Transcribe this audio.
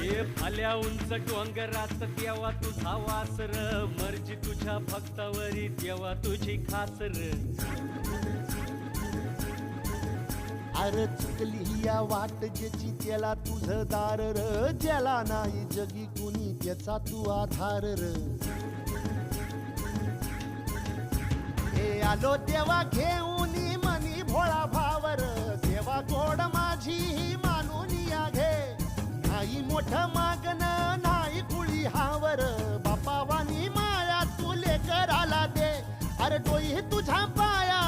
हे भाल्या उंच डोंगरात देवा तुझा वासर, मर्जी तुझ्या भक्तावरी देवा तुझी खासर. अरे चुकली या वाट ज्याची त्याला तुझं दार र, ज्याला नाही जगी कुणी त्याचा तू आधार र. हे आलो देवा घेऊन मनी भोळा भावर, देवा गोड माझी ही मानून या घे. नाही मोठं मागण नाही कुळी हावर, बापा वाणी माया तुले कराला दे. अरे डोई तुझ्या पाया